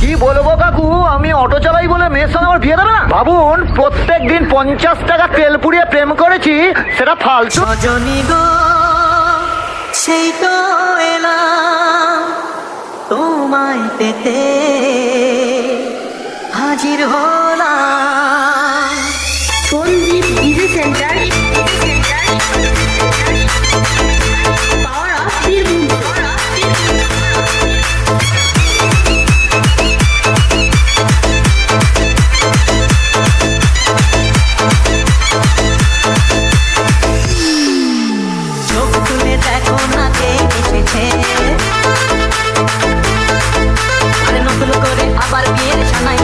কি বলবো কাকু, আমি অটো চালাই বলে মেয়ের সঙ্গে আমার বিয়ে দেবে না? ভাবুন, প্রত্যেক দিন 50 টাকা তেল পুড়িয়ে প্রেম করেছি, সেটা ফালতু। রজনী গো সেই তো এলাম তোমায় পেতে, হাজির হলাম। Sanjeev DG centre, power of Birbhum. চোখ তুলে দেখো না কে এসেছে, আরে নকল করে আবার বিয়ের সানাই